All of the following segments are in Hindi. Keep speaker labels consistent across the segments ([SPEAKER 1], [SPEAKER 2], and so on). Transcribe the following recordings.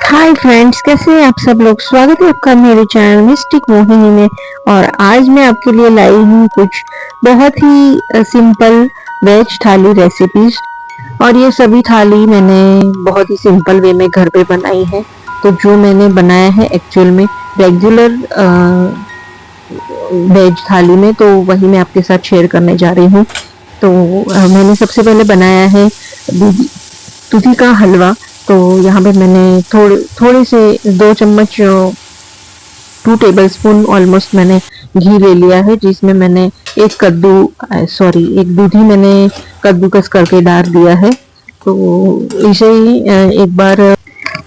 [SPEAKER 1] हाय फ्रेंड्स, कैसे हैं आप सब लोग। स्वागत है आपका मेरे चैनल मिस्टिक मोहिनी में। और आज मैं आपके लिए लाई हूँ कुछ बहुत ही सिंपल वेज थाली रेसिपीज। और ये सभी थाली मैंने बहुत ही सिंपल वे में घर पे बनाई है। तो जो मैंने बनाया है एक्चुअल में रेगुलर वेज थाली में, तो वही मैं आपके साथ शेयर करने जा रही हूँ। तो मैंने सबसे पहले बनाया है दूधी का हलवा। तो यहाँ पे मैंने थोड़े थोड़े से 2 चम्मच 2 टेबल स्पून ऑलमोस्ट मैंने घी ले लिया है, जिसमें मैंने एक दूधी मैंने कद्दूकस करके डाल दिया है। तो इसे ही एक बार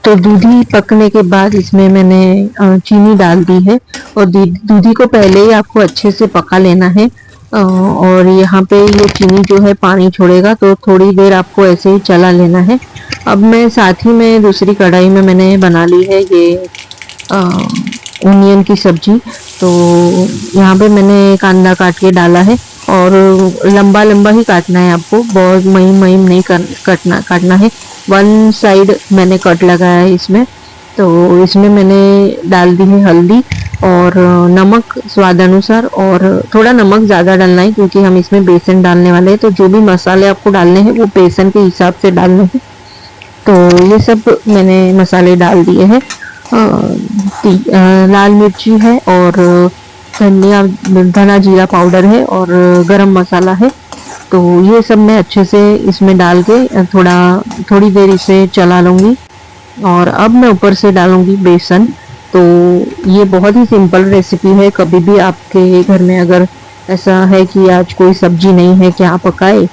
[SPEAKER 1] तो दूधी पकने के बाद इसमें मैंने चीनी डाल दी है। और दूधी को पहले ही आपको अच्छे से पका लेना है। और यहाँ पे ये चीनी जो है पानी छोड़ेगा, तो थोड़ी देर आपको ऐसे ही चला लेना है। अब मैं साथ ही में दूसरी कढ़ाई में मैंने बना ली है ये ओनियन की सब्जी। तो यहाँ पे मैंने कांदा काट के डाला है। और लंबा लंबा ही काटना है आपको, बहुत महीन महीन नहीं काटना है। 1 साइड मैंने कट लगाया है इसमें। तो इसमें मैंने डाल दी है हल्दी और नमक स्वाद अनुसार। और थोड़ा नमक ज़्यादा डालना है क्योंकि हम इसमें बेसन डालने वाले हैं। तो जो भी मसाले आपको डालने हैं वो बेसन के हिसाब से डालने हैं। तो ये सब मैंने मसाले डाल दिए हैं। लाल मिर्ची है और धना जीरा पाउडर है और गरम मसाला है। तो ये सब मैं अच्छे से इसमें डाल के थोड़ी देर इसे चला लूँगी। और अब मैं ऊपर से डालूँगी बेसन। तो ये बहुत ही सिंपल रेसिपी है। कभी भी आपके घर में अगर ऐसा है कि आज कोई सब्जी नहीं है, क्या पकाए,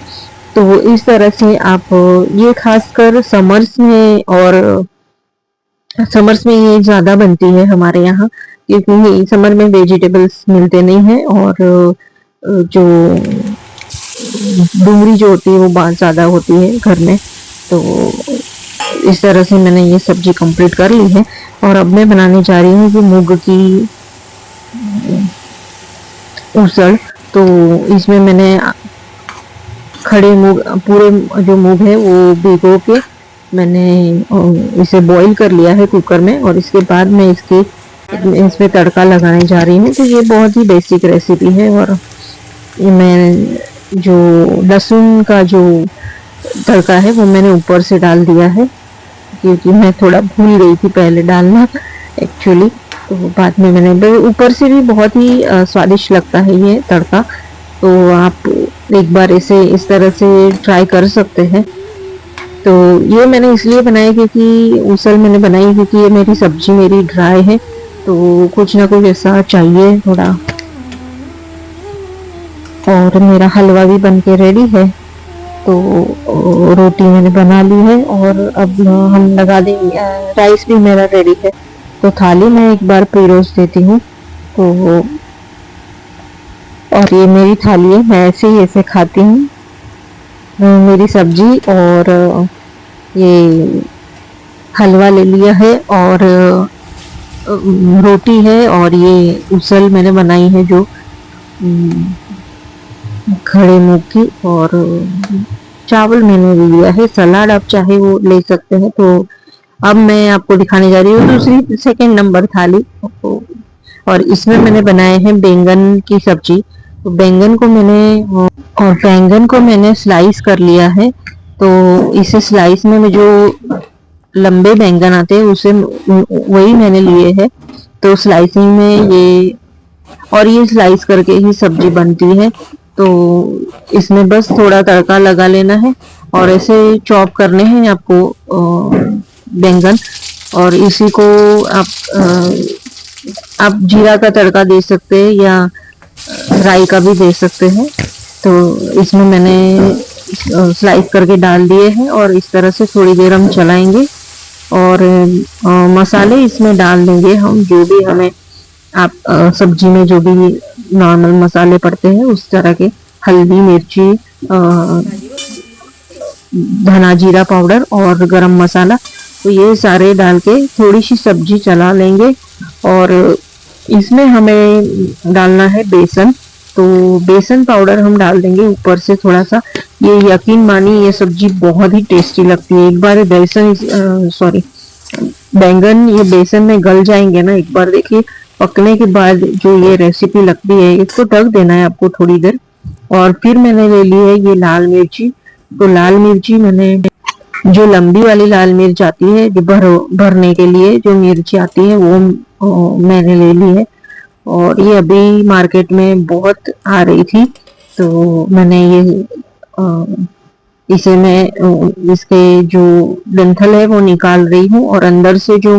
[SPEAKER 1] तो इस तरह से आप ये खासकर समर्स में ये ज़्यादा बनती है हमारे यहाँ, क्योंकि समर में वेजिटेबल्स मिलते नहीं हैं। और जो डूंगरी जो होती है वो बहुत ज़्यादा होती है घर में। तो इस तरह से मैंने ये सब्जी कंप्लीट कर ली है। और अब मैं बनाने जा रही हूँ कि मूंग की ऊसळ। तो इसमें मैंने खड़े मूंग, पूरे जो मूंग है वो भिगो के मैंने इसे बॉईल कर लिया है कुकर में। और इसके बाद मैं इसमें तड़का लगाने जा रही हूँ। तो ये बहुत ही बेसिक रेसिपी है। और ये मैं जो लहसुन का जो तड़का है वो मैंने ऊपर से डाल दिया है, क्योंकि मैं थोड़ा भूल गई थी पहले डालना एक्चुअली। तो बाद में मैंने ऊपर से भी बहुत ही स्वादिष्ट लगता है ये तड़का। तो आप एक बार इसे इस तरह से ट्राई कर सकते हैं। तो ये मैंने इसलिए बनाया क्योंकि ऊसल मैंने बनाई क्योंकि ये मेरी सब्जी मेरी ड्राई है। तो कुछ ना कुछ ऐसा चाहिए थोड़ा। और मेरा हलवा भी बन के रेडी है। तो रोटी मैंने बना ली है और अब हम लगा देंगे। राइस भी मेरा रेडी है। तो थाली में एक बार पिरोस देती हूँ। तो और ये मेरी थाली है, मैं ऐसे ही ऐसे खाती हूँ। मेरी सब्जी और ये हलवा ले लिया है और रोटी है। और ये उसल मैंने बनाई है जो खड़े मूंग की। और चावल मैंने ले लिया है। सलाद आप चाहे वो ले सकते हैं। तो अब मैं आपको दिखाने जा रही हूँ दूसरी सेकंड नंबर थाली। और इसमें मैंने बनाए हैं बैंगन की सब्जी। तो बैंगन को मैंने स्लाइस कर लिया है। तो इसे स्लाइस में जो लंबे बैंगन आते हैं उसे वही मैंने लिए हैं। तो स्लाइसिंग में ये स्लाइस करके ही सब्जी बनती है। तो इसमें बस थोड़ा तड़का लगा लेना है और ऐसे चॉप करने हैं आपको बैंगन। और इसी को आप जीरा का तड़का दे सकते हैं या राई का भी दे सकते हैं। तो इसमें मैंने स्लाइस करके डाल दिए हैं और इस तरह से थोड़ी देर हम चलाएंगे। और मसाले इसमें डाल देंगे हम, जो भी हमें आप सब्जी में जो भी नॉर्मल मसाले पड़ते हैं उस तरह के, हल्दी मिर्ची धना जीरा पाउडर और गरम मसाला। तो ये सारे डाल के थोड़ी सी सब्जी चला लेंगे। और इसमें हमें डालना है बेसन। तो बेसन पाउडर हम डाल देंगे ऊपर से थोड़ा सा। ये यकीन मानिए ये सब्जी बहुत ही टेस्टी लगती है। एक बार बैंगन ये बेसन में गल जाएंगे ना, एक बार देखिए पकने के बाद जो ये रेसिपी लगती है, इसको ढक देना है आपको थोड़ी देर। और फिर मैंने ले ली है ये लाल मिर्ची। तो लाल मिर्ची मैंने, जो लंबी वाली लाल मिर्च आती है, जो भरने के लिए जो मिर्ची आती है, वो मैंने ले ली है। और ये अभी मार्केट में बहुत आ रही थी, तो मैंने ये इसे मैं इसके जो डंठल है वो निकाल रही हूँ, और अंदर से जो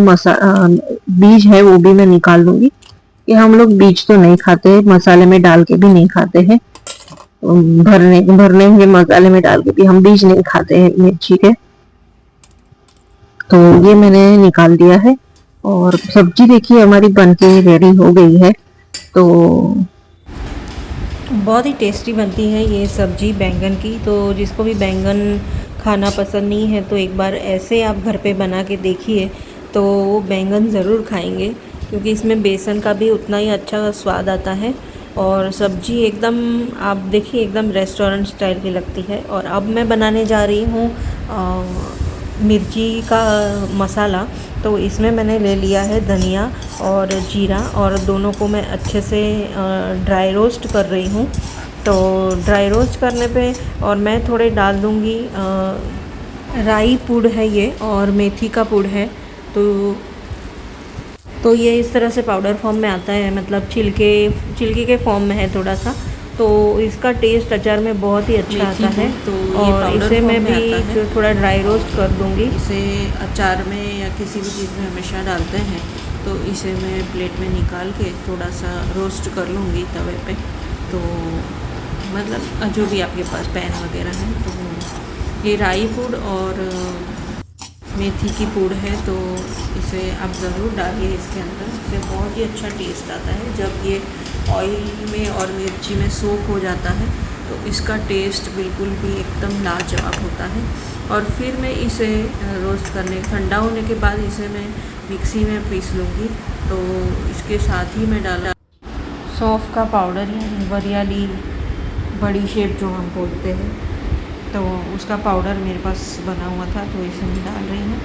[SPEAKER 1] बीज है वो भी मैं निकाल लूंगी। ये हम लोग बीज तो नहीं खाते, मसाले में डाल के भी नहीं खाते हैं। भरने भरने हुए मसाले में डाल के भी हम बीज नहीं खाते हैं मिर्ची के। तो ये मैंने निकाल दिया है, और सब्जी देखिए हमारी बनके रेडी हो गई है। तो
[SPEAKER 2] बहुत ही टेस्टी बनती है ये सब्ज़ी बैंगन की। तो जिसको भी बैंगन खाना पसंद नहीं है तो एक बार ऐसे आप घर पे बना के देखिए, तो वो बैंगन ज़रूर खाएंगे, क्योंकि इसमें बेसन का भी उतना ही अच्छा स्वाद आता है। और सब्ज़ी एकदम आप देखिए एकदम रेस्टोरेंट स्टाइल की लगती है। और अब मैं बनाने जा रही हूँ मिर्ची का मसाला। तो इसमें मैंने ले लिया है धनिया और जीरा, और दोनों को मैं अच्छे से ड्राई रोस्ट कर रही हूँ। तो ड्राई रोस्ट करने पे और मैं थोड़े डाल दूँगी राई पुड़ है ये, और मेथी का पुड़ है। तो ये इस तरह से पाउडर फॉर्म में आता है, मतलब छिलके के फॉर्म में है थोड़ा सा। तो इसका टेस्ट अचार में बहुत ही अच्छा आता है।
[SPEAKER 3] तो ये
[SPEAKER 2] और
[SPEAKER 3] पाउडर
[SPEAKER 2] इसे मैं
[SPEAKER 3] फॉर्म में
[SPEAKER 2] भी
[SPEAKER 3] आता है।
[SPEAKER 2] जो थोड़ा ड्राई रोस्ट कर दूँगी।
[SPEAKER 3] इसे अचार में या किसी भी चीज़ में हमेशा डालते हैं। तो इसे मैं प्लेट में निकाल के थोड़ा सा रोस्ट कर लूँगी तवे पे। तो मतलब जो भी आपके पास पैन वगैरह है। तो ये राई पुड़ और मेथी की पुड़ है, तो इसे आप ज़रूर डालिए इसके अंदर। इससे बहुत ही अच्छा टेस्ट आता है। जब ये ऑयल में और मिर्ची में सोक हो जाता है तो इसका टेस्ट बिल्कुल भी एकदम लाजवाब होता है। और फिर मैं इसे रोस्ट करने ठंडा होने के बाद इसे मैं मिक्सी में पीस लूँगी। तो इसके साथ ही मैं डाला सौंफ का पाउडर, यानी वरियाली बड़ी शेप जो हम बोलते हैं, तो उसका पाउडर मेरे पास बना हुआ था, तो इसे मैं डाल रही हूँ।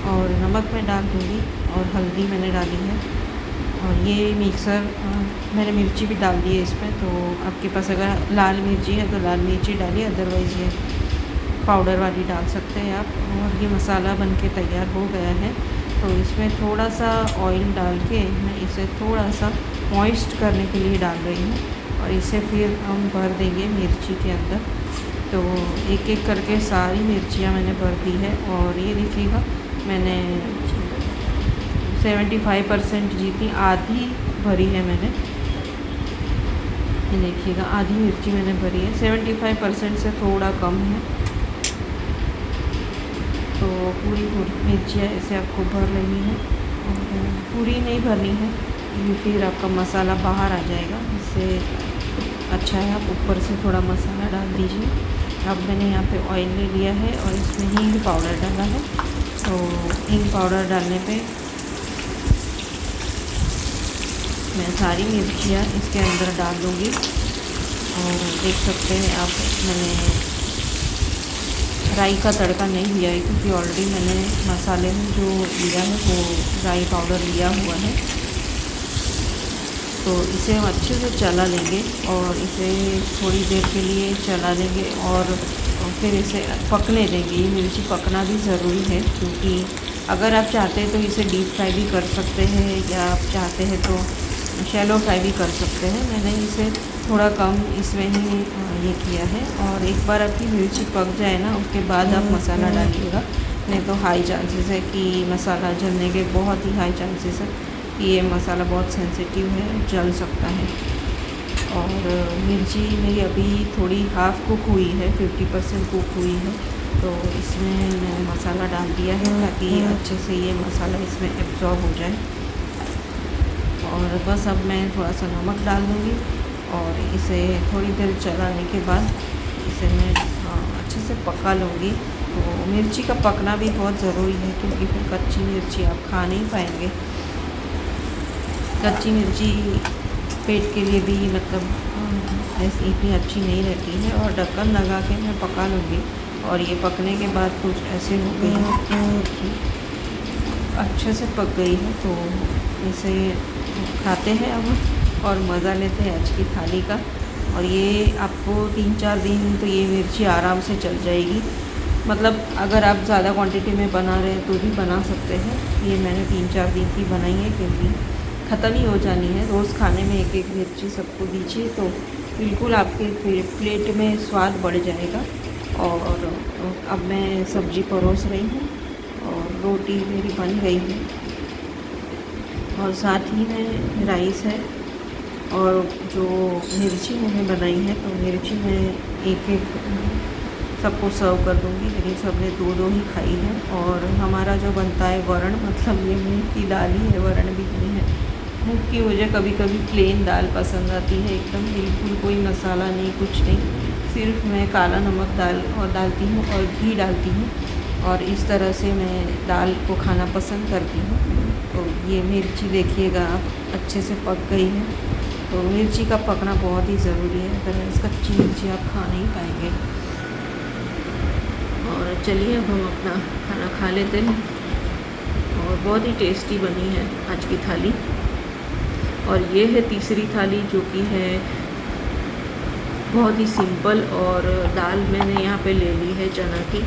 [SPEAKER 3] और नमक मैं डाल दूँगी, और हल्दी मैंने डाली है। और ये मिक्सर मैंने मिर्ची भी डाल दी है इसमें। तो आपके पास अगर लाल मिर्ची है तो लाल मिर्ची डालिए, अदरवाइज़ ये पाउडर वाली डाल सकते हैं आप। और ये मसाला बन के तैयार हो गया है। तो इसमें थोड़ा सा ऑयल डाल के मैं इसे थोड़ा सा मॉइस्ट करने के लिए डाल रही हूँ, और इसे फिर हम भर देंगे मिर्ची के अंदर। तो एक एक करके सारी मिर्चियाँ मैंने भर दी है। और ये देखिएगा मैंने 75% जितनी आधी भरी है मैंने, ये देखिएगा आधी मिर्ची मैंने भरी है। 75% से थोड़ा कम है। तो पूरी मिर्चियाँ ऐसे आपको भर लेनी है, और पूरी नहीं भरनी है, ये फिर आपका मसाला बाहर आ जाएगा। इससे अच्छा है आप ऊपर से थोड़ा मसाला डाल दीजिए। अब मैंने यहाँ पे ऑयल ले लिया है और इसमें हींग पाउडर डाला है। तो हींग पाउडर डालने पे मैं सारी मिर्चियाँ इसके अंदर डाल दूँगी। और देख सकते हैं आप, मैंने राई का तड़का नहीं दिया है, क्योंकि ऑलरेडी मैंने मसाले में जो लिया है वो राई पाउडर लिया हुआ है। तो इसे हम अच्छे से चला लेंगे, और इसे थोड़ी देर के लिए चला लेंगे, और फिर इसे पकने देंगे। ये मिर्ची पकना भी ज़रूरी है, क्योंकि अगर आप चाहते हैं तो इसे डीप फ्राई भी कर सकते हैं, या आप चाहते हैं तो शैलो फ्राई भी कर सकते हैं। मैंने इसे थोड़ा कम इसमें ही ये किया है। और एक बार आपकी मिर्ची पक जाए ना, उसके बाद आप मसाला डालिएगा, नहीं तो हाई चांसेस है कि मसाला जलने के बहुत ही हाई चांसेस है कि ये मसाला बहुत सेंसिटिव है, जल सकता है। और मिर्ची मेरी अभी थोड़ी हाफ़ कुक हुई है, 50% कुक हुई है। तो इसमें मैंने मसाला डाल दिया है ताकि अच्छे से ये मसाला इसमें एब्जॉर्ब हो जाए। और बस अब मैं थोड़ा सा नमक डाल दूँगी, और इसे थोड़ी देर चलाने के बाद इसे मैं अच्छे से पका लूँगी। तो मिर्ची का पकना भी बहुत ज़रूरी है, क्योंकि फिर कच्ची मिर्ची आप खा नहीं पाएंगे। कच्ची मिर्ची पेट के लिए भी मतलब ऐसी इतनी अच्छी नहीं रहती है। और ढक्कन लगा के मैं पका लूँगी। और ये पकने के बाद कुछ ऐसे हो गई है। अच्छे से पक गई है। तो इसे खाते हैं अब और मज़ा लेते हैं आज की थाली का। और ये आपको 3-4 दिन तो ये मिर्ची आराम से चल जाएगी। मतलब अगर आप ज़्यादा क्वांटिटी में बना रहे हैं तो भी बना सकते हैं। ये मैंने 3-4 दिन की बनाई है क्योंकि ख़त्म ही हो जानी है। रोज़ खाने में एक एक मिर्ची सबको दीजिए तो बिल्कुल आपके प्लेट में स्वाद बढ़ जाएगा। और अब मैं सब्ज़ी परोस रही हूँ और रोटी मेरी बन गई है और साथ ही में राइस है। और जो मिर्ची मैंने बनाई है तो मिर्ची मैं एक एक सबको सर्व कर दूँगी, लेकिन सबने 2-2 ही खाई है। और हमारा जो बनता है वरण, मतलब ये मूंग की दाल ही है, वरण भी नहीं है। मूंग की मुझे कभी कभी प्लेन दाल पसंद आती है, एकदम बिल्कुल कोई मसाला नहीं, कुछ नहीं, सिर्फ मैं काला नमक डालती हूँ और घी डालती हूँ और इस तरह से मैं दाल को खाना पसंद करती हूँ। तो ये मिर्ची देखिएगा आप अच्छे से पक गई है। तो मिर्ची का पकना बहुत ही ज़रूरी है, अगर इसका कच्ची मिर्ची आप खा नहीं पाएंगे। और चलिए अब हम अपना खाना खा लेते हैं। और बहुत ही टेस्टी बनी है आज की थाली। और ये है तीसरी थाली जो कि है बहुत ही सिंपल। और दाल मैंने यहाँ पे ले ली है चना की।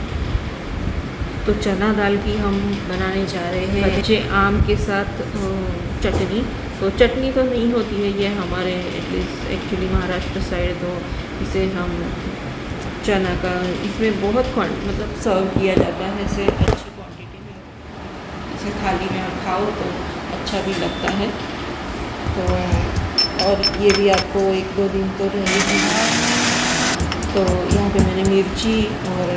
[SPEAKER 3] तो चना दाल की हम बनाने जा रहे हैं कच्चे आम के साथ चटनी। तो चटनी तो नहीं होती है ये हमारे एटलीस्ट एक्चुअली महाराष्ट्र साइड, तो इसे हम चना का इसमें बहुत मतलब सर्व किया जाता है इसे अच्छी क्वांटिटी में। इसे थाली में आप खाओ तो अच्छा भी लगता है। तो और ये भी आपको 1-2 दिन तो रहेगी। तो यहाँ पे मैंने मिर्ची और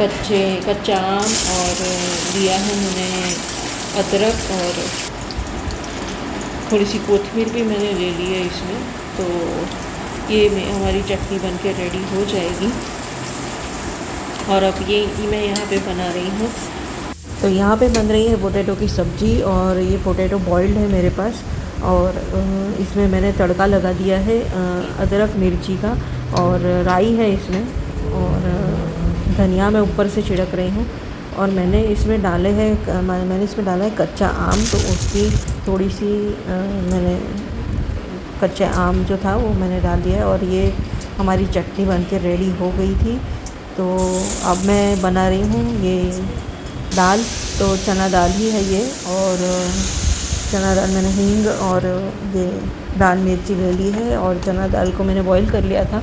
[SPEAKER 3] कच्चा आम और लिया है मैंने अदरक, और थोड़ी सी कोथिमीर भी मैंने ले ली है इसमें। तो ये हमारी चटनी बन के रेडी हो जाएगी। और अब ये मैं यहाँ पे बना रही हूँ। तो यहाँ पे बन रही है पोटैटो की सब्ज़ी, और ये पोटैटो बॉइल्ड है मेरे पास। और इसमें मैंने तड़का लगा दिया है अदरक मिर्ची का, और राई है इसमें, और धनिया मैं ऊपर से छिड़क रही हूँ। और मैंने इसमें डाला है कच्चा आम। तो उसकी थोड़ी सी मैंने कच्चा आम जो था वो मैंने डाल दिया है। और ये हमारी चटनी बन के रेडी हो गई थी। तो अब मैं बना रही हूँ ये दाल। तो चना दाल ही है ये, और चना दाल मैंने हींग और ये दाल मिर्ची ले ली है। और चना दाल को मैंने बॉईल कर लिया था,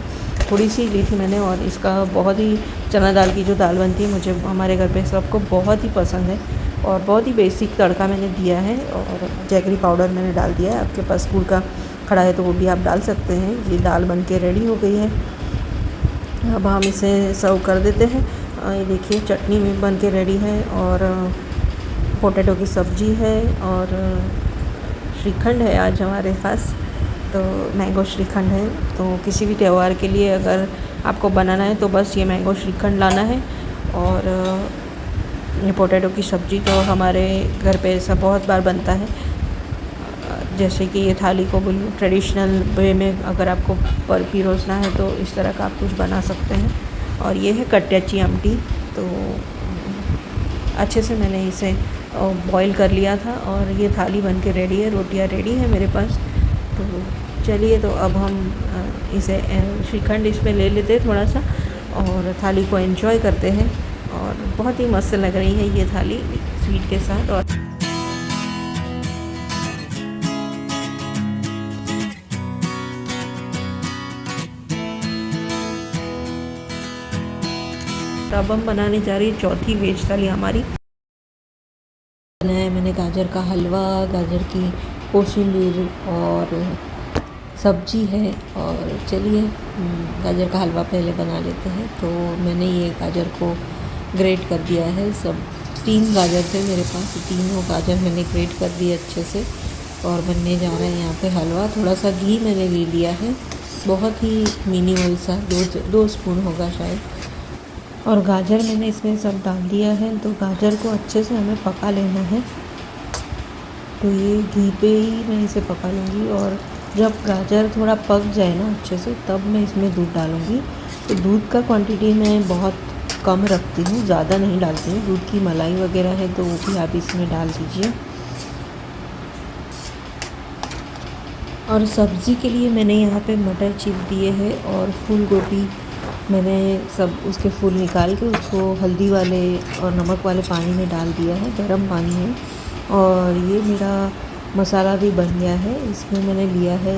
[SPEAKER 3] थोड़ी सी ली थी मैंने। और इसका बहुत ही चना दाल की जो दाल बनती है मुझे हमारे घर पे सबको बहुत ही पसंद है। और बहुत ही बेसिक तड़का मैंने दिया है, और जैगरी पाउडर मैंने डाल दिया है। आपके पास गुड़ का खड़ा है तो वो भी आप डाल सकते हैं। ये दाल बन के रेडी हो गई है। अब हम इसे सर्व कर देते हैं। ये देखिए चटनी भी बन के रेडी है, और पोटैटो की सब्ज़ी है, और श्रीखंड है आज हमारे पास। तो मैंगो श्रीखंड है। तो किसी भी त्यौहार के लिए अगर आपको बनाना है तो बस ये मैंगो श्रीखंड लाना है। और ये पोटैटो की सब्ज़ी तो हमारे घर पे ऐसा बहुत बार बनता है। जैसे कि ये थाली को बिल्कुल ट्रेडिशनल वे में अगर आपको पिरोसना है तो इस तरह का आप कुछ बना सकते हैं। और ये है कट्याची आमटी। तो अच्छे से मैंने इसे बॉईल कर लिया था, और ये थाली बन के रेडी है। रोटियां रेडी है मेरे पास। तो चलिए, तो अब हम इसे श्रीखंड इसमें ले लेते हैं थोड़ा सा, और थाली को एंजॉय करते हैं। और बहुत ही मस्त लग रही है ये थाली स्वीट के साथ। और अब हम बनाने जा रही है चौथी वेज थाली हमारी। बनाया है मैंने गाजर का हलवा, गाजर की कोशिम्बीर और सब्जी है। और चलिए गाजर का हलवा पहले बना लेते हैं। तो मैंने ये गाजर को ग्रेट कर दिया है। सब 3 गाजर थे मेरे पास, तीनों गाजर मैंने ग्रेट कर दिए अच्छे से। और बनने जा रहा है यहाँ पे हलवा। थोड़ा सा घी मैंने ले लिया है, बहुत ही मिनिमल सा, 2 स्पून होगा शायद। और गाजर मैंने इसमें सब डाल दिया है। तो गाजर को अच्छे से हमें पका लेना है। तो ये घी पे ही मैं इसे पका लूँगी। और जब गाजर थोड़ा पक जाए ना अच्छे से, तब मैं इसमें दूध डालूँगी। तो दूध का क्वांटिटी मैं बहुत
[SPEAKER 2] कम रखती हूँ, ज़्यादा नहीं डालती हूँ। दूध की मलाई वगैरह है तो वो भी आप इसमें डाल दीजिए। और सब्ज़ी के लिए मैंने यहाँ पे मटर चिप दिए हैं और फूल गोभी मैंने सब उसके फूल निकाल के उसको हल्दी वाले और नमक वाले पानी में डाल दिया है, गर्म पानी है। और ये मेरा मसाला भी बन गया है। इसमें मैंने लिया है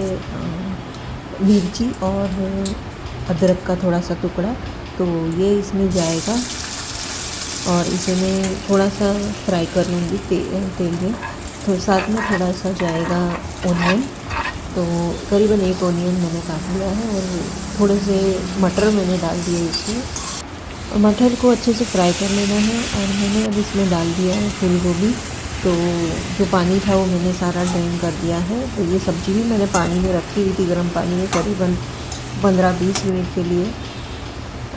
[SPEAKER 2] मिर्ची और अदरक का थोड़ा सा टुकड़ा, तो ये इसमें जाएगा और इसे मैं थोड़ा सा फ्राई कर लूँगी तेल में। तो साथ में थोड़ा सा जाएगा ओनियन, तो करीबन 1 ओनियन मैंने काट लिया है और थोड़े से मटर मैंने डाल दिए इसमें। और मटर को अच्छे से फ्राई कर लेना है। और मैंने अब इसमें डाल दिया है फूल गोभी, तो जो पानी था वो मैंने सारा ड्रेन कर दिया है। तो ये सब्ज़ी भी मैंने पानी में रखी हुई थी, गर्म पानी में, करीबन 15-20 मिनट के लिए।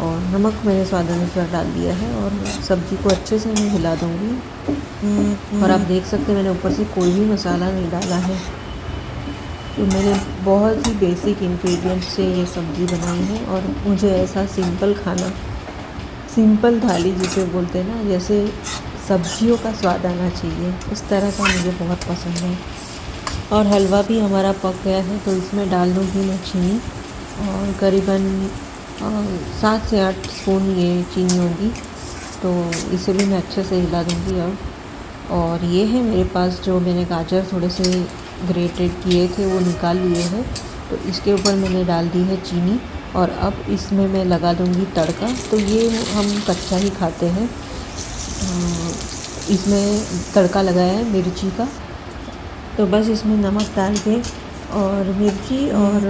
[SPEAKER 2] और नमक मैंने स्वाद अनुसार डाल दिया है और सब्ज़ी को अच्छे से मैं हिला दूँगी। और आप देख सकते हैं मैंने ऊपर से कोई भी मसाला नहीं डाला है, तो मैंने बहुत ही बेसिक इंग्रेडिएंट्स से ये सब्ज़ी बनाई है। और मुझे ऐसा सिंपल खाना, सिंपल थाली जिसे बोलते हैं ना, जैसे सब्जियों का स्वाद आना चाहिए, उस तरह का मुझे बहुत पसंद है। और हलवा भी हमारा पक गया है, तो इसमें डाल दूँगी मैं चीनी, और करीबन 7 से 8 स्पून ये चीनी होगी। तो इसे भी मैं अच्छे से हिला दूँगी अब। और ये है मेरे पास जो मैंने गाजर थोड़े से ग्रेटेड किए थे वो निकाल लिए हैं, तो इसके ऊपर मैंने डाल दी है चीनी। और अब इसमें मैं लगा दूँगी तड़का। तो ये हम कच्चा ही खाते हैं। इसमें तड़का लगाया है मिर्ची का, तो बस इसमें नमक डाल के और मिर्ची और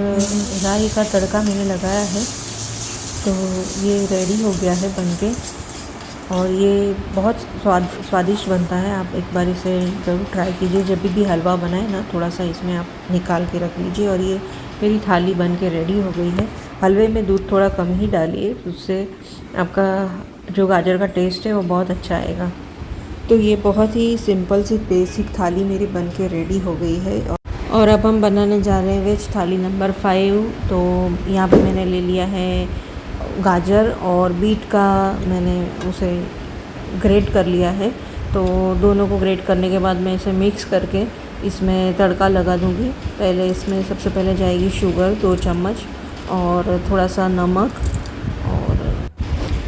[SPEAKER 2] राई का तड़का मैंने लगाया है। तो ये रेडी हो गया है बनके, और ये बहुत स्वादिष्ट बनता है। आप एक बार इसे ज़रूर ट्राई कीजिए। जब भी हलवा बनाए ना, थोड़ा सा इसमें आप निकाल के रख लीजिए। और ये मेरी थाली बन के रेडी हो गई है। हलवे में दूध थोड़ा कम ही डालिए, उससे आपका जो गाजर का टेस्ट है वो बहुत अच्छा आएगा। तो ये बहुत ही सिंपल सी बेसिक थाली मेरी बन के रेडी हो गई है। और अब हम बनाने जा रहे हैं वेज थाली नंबर 5। तो यहाँ पे मैंने ले लिया है गाजर और बीट का, मैंने उसे ग्रेट कर लिया है। तो दोनों को ग्रेट करने के बाद मैं इसे मिक्स करके इसमें तड़का लगा दूँगी। पहले इसमें सबसे पहले जाएगी शुगर 2 चम्मच और थोड़ा सा नमक, और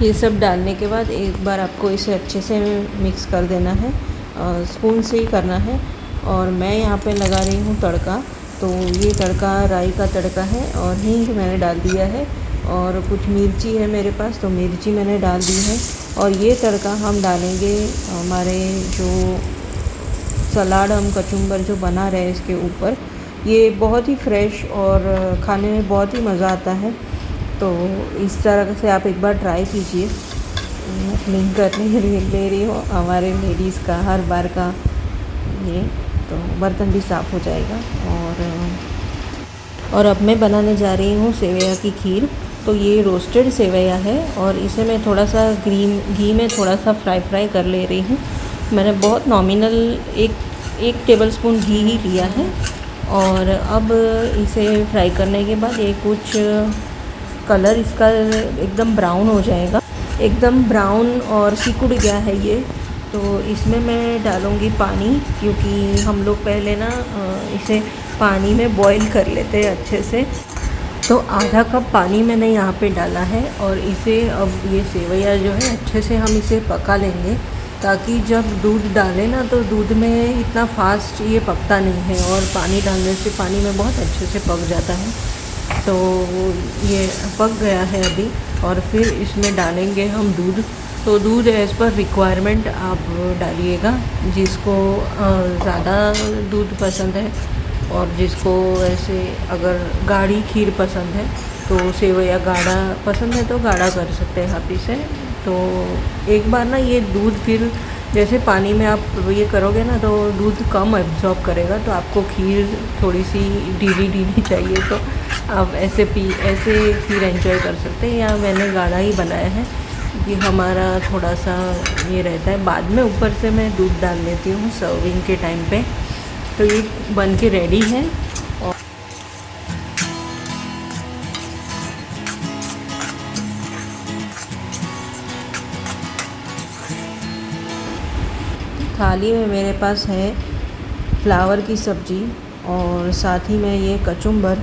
[SPEAKER 2] ये सब डालने के बाद एक बार आपको इसे अच्छे से मिक्स कर देना है, स्पून से ही करना है। और मैं यहाँ पे लगा रही हूँ तड़का। तो ये तड़का राई का तड़का है और हींग मैंने डाल दिया है, और कुछ मिर्ची है मेरे पास, तो मिर्ची मैंने डाल दी है। और ये तड़का हम डालेंगे हमारे जो सलाद, हम कचुम्बर जो बना रहे हैं इसके ऊपर। ये बहुत ही फ्रेश और खाने में बहुत ही मज़ा आता है। तो इस तरह से आप एक बार ट्राई कीजिए। क्लीन करने के लिए ले रही हूँ हमारे लेडीज़ का हर बार का ये, तो बर्तन भी साफ़ हो जाएगा। और अब मैं बनाने जा रही हूँ सेवैया की खीर। तो ये रोस्टेड सेवैया है और इसे मैं थोड़ा सा घी में थोड़ा सा फ्राई कर ले रही हूँ। मैंने बहुत नॉमिनल एक टेबलस्पून घी ही लिया है। और अब इसे फ्राई करने के बाद ये कुछ कलर इसका एकदम ब्राउन हो जाएगा, एकदम ब्राउन और सिकुड़ गया है ये। तो इसमें मैं डालूँगी पानी, क्योंकि हम लोग पहले ना इसे पानी में बॉईल कर लेते हैं अच्छे से। तो आधा कप पानी मैंने यहाँ पे डाला है, और इसे अब ये सेवैया जो है अच्छे से हम इसे पका लेंगे, ताकि जब दूध डालें ना तो दूध में इतना फास्ट ये पकता नहीं है, और पानी डालने से पानी में बहुत अच्छे से पक जाता है। तो ये पक गया है अभी, और फिर इसमें डालेंगे हम दूध। तो दूध एज़ पर रिक्वायरमेंट आप डालिएगा, जिसको ज़्यादा दूध पसंद है और जिसको ऐसे अगर गाढ़ी खीर पसंद है, तो सेवैया गाढ़ा पसंद है तो गाढ़ा कर सकते हैं आप इसे। तो एक बार ना ये दूध फिर जैसे पानी में आप ये करोगे ना तो दूध कम एब्जॉर्ब करेगा, तो आपको खीर थोड़ी सी ढीली चाहिए तो आप ऐसे खीर एंजॉय कर सकते हैं। या मैंने गाढ़ा ही बनाया है, ये हमारा थोड़ा सा ये रहता है। बाद में ऊपर से मैं दूध डाल लेती हूँ सर्विंग के टाइम पे। तो ये बन के रेडी है। थाली में मेरे पास है फ्लावर की सब्ज़ी और साथ ही में ये कचुम्बर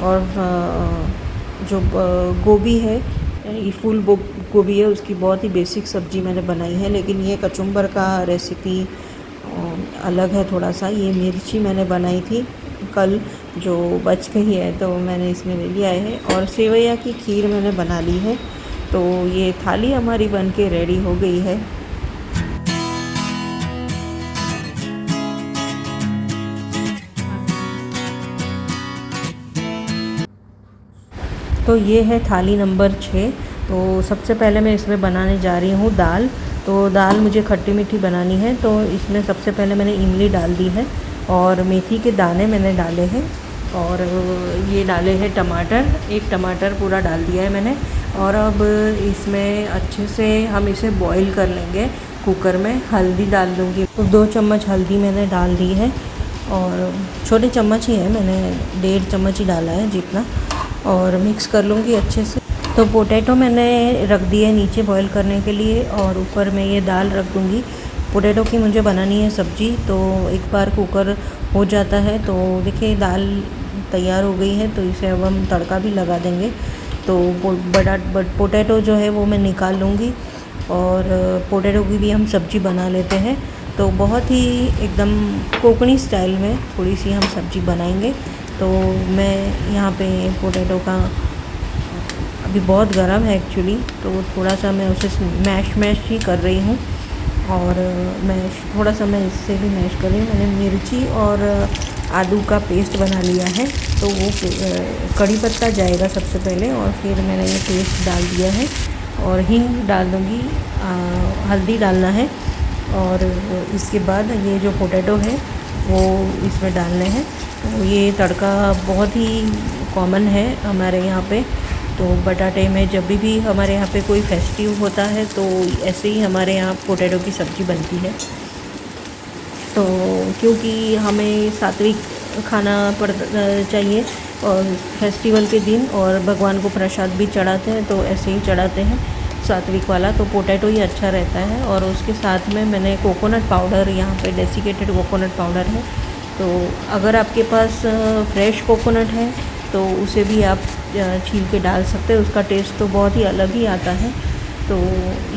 [SPEAKER 2] और जो गोभी है, ये फूल गोभी है, उसकी बहुत ही बेसिक सब्ज़ी मैंने बनाई है। लेकिन ये कचुम्बर का रेसिपी अलग है थोड़ा सा। ये मिर्ची मैंने बनाई थी कल, जो बच गई है तो मैंने इसमें ले लिया है। और सेवैया की खीर मैंने बना ली है। तो ये थाली हमारी बन के रेडी हो गई है। तो ये है थाली नंबर 6। तो सबसे पहले मैं इसमें बनाने जा रही हूँ दाल। तो दाल मुझे खट्टी मीठी बनानी है, तो इसमें सबसे पहले मैंने इमली डाल दी है और मेथी के दाने मैंने डाले हैं और ये डाले हैं टमाटर, एक टमाटर पूरा डाल दिया है मैंने। और अब इसमें अच्छे से हम इसे बॉईल कर लेंगे कुकर में। हल्दी डाल दूँगी, तो 2 चम्मच हल्दी मैंने डाल दी है और छोटे चम्मच ही है, मैंने 1.5 चम्मच ही डाला है जितना। और मिक्स कर लूँगी अच्छे से। तो पोटैटो मैंने रख दिए नीचे बॉईल करने के लिए और ऊपर मैं ये दाल रख दूँगी। पोटैटो की मुझे बनानी है सब्ज़ी, तो एक बार कुकर हो जाता है। तो देखिए दाल तैयार हो गई है, तो इसे अब हम तड़का भी लगा देंगे। तो पोटैटो जो है वो मैं निकाल लूँगी और पोटैटो की भी हम सब्ज़ी बना लेते हैं। तो बहुत ही एकदम कोंकणी स्टाइल में थोड़ी सी हम सब्ज़ी बनाएंगे। तो मैं यहाँ पे पोटैटो का, अभी बहुत गर्म है एक्चुअली, तो थोड़ा सा मैं उसे मैश ही कर रही हूँ। और थोड़ा सा मैं इससे भी मैश कर रही हूँ। मैंने मिर्ची और आलू का पेस्ट बना लिया है, तो वो कड़ी पत्ता जाएगा सबसे पहले और फिर मैंने ये पेस्ट डाल दिया है। और हींग डाल दूँगी, हल्दी डालना है और इसके बाद ये जो पोटैटो है वो इसमें डालने हैं। तो ये तड़का बहुत ही कॉमन है हमारे यहाँ पे। तो बटाटे में जब भी हमारे यहाँ पे कोई फेस्टिव होता है तो ऐसे ही हमारे यहाँ पोटैटो की सब्ज़ी बनती है। तो क्योंकि हमें सात्विक खाना चाहिए और फेस्टिवल के दिन, और भगवान को प्रसाद भी चढ़ाते हैं, तो ऐसे ही चढ़ाते हैं सात्विक वाला, तो पोटैटो ही अच्छा रहता है। और उसके साथ में मैंने कोकोनट पाउडर, यहाँ पे डेसिकेटेड कोकोनट पाउडर है। तो अगर आपके पास फ्रेश कोकोनट है तो उसे भी आप छील के डाल सकते हैं, उसका टेस्ट तो बहुत ही अलग ही आता है। तो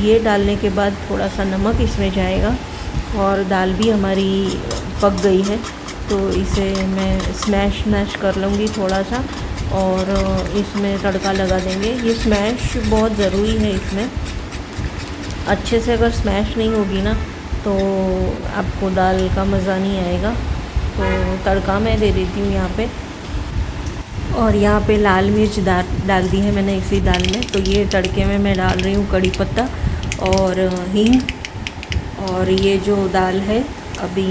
[SPEAKER 2] ये डालने के बाद थोड़ा सा नमक इसमें जाएगा और दाल भी हमारी पक गई है। तो इसे मैं स्मैश कर लूँगी थोड़ा सा और इसमें तड़का लगा देंगे। ये स्मैश बहुत ज़रूरी है इसमें। अच्छे से अगर स्मैश नहीं होगी ना तो आपको दाल का मज़ा नहीं आएगा। तो तड़का मैं दे देती हूँ यहाँ पे। और यहाँ पे लाल मिर्च डाल दी है मैंने इसी दाल में। तो ये तड़के में मैं डाल रही हूँ कड़ी पत्ता और हींग। और ये जो दाल है अभी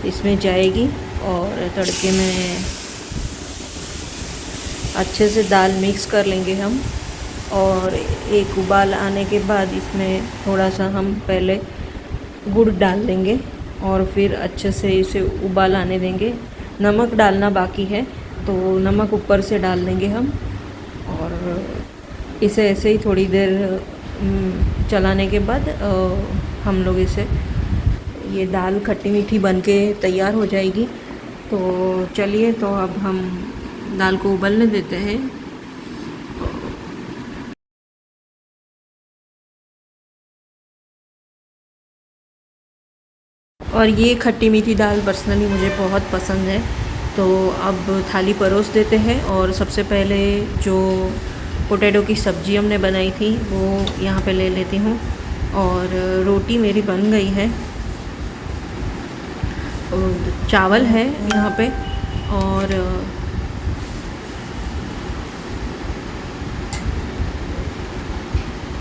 [SPEAKER 2] इसमें जाएगी और तड़के में अच्छे से दाल मिक्स कर लेंगे हम। और एक उबाल आने के बाद इसमें थोड़ा सा हम पहले गुड़ डाल देंगे और फिर अच्छे से इसे उबाल आने देंगे। नमक डालना बाकी है, तो नमक ऊपर से डाल देंगे हम। और इसे ऐसे ही थोड़ी देर चलाने के बाद हम लोग इसे, ये दाल खट्टी मीठी बन के तैयार हो जाएगी। तो चलिए, तो अब हम दाल को उबलने देते हैं। और ये खट्टी मीठी दाल पर्सनली मुझे बहुत पसंद है। तो अब थाली परोस देते हैं और सबसे पहले जो पोटैटो की सब्ज़ी हमने बनाई थी वो यहाँ पे ले लेती हूँ। और रोटी मेरी बन गई है, चावल है यहाँ पे और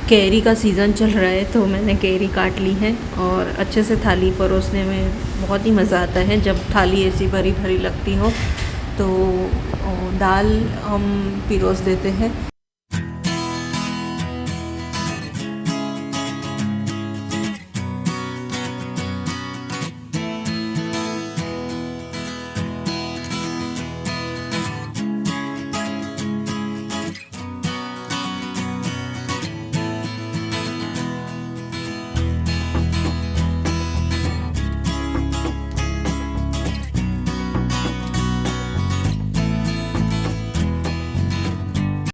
[SPEAKER 2] कैरी का सीज़न चल रहा है, तो मैंने कैरी काट ली है। और अच्छे से थाली परोसने में बहुत ही मज़ा आता है जब थाली ऐसी भरी भरी लगती हो। तो दाल हम पिरोस देते हैं।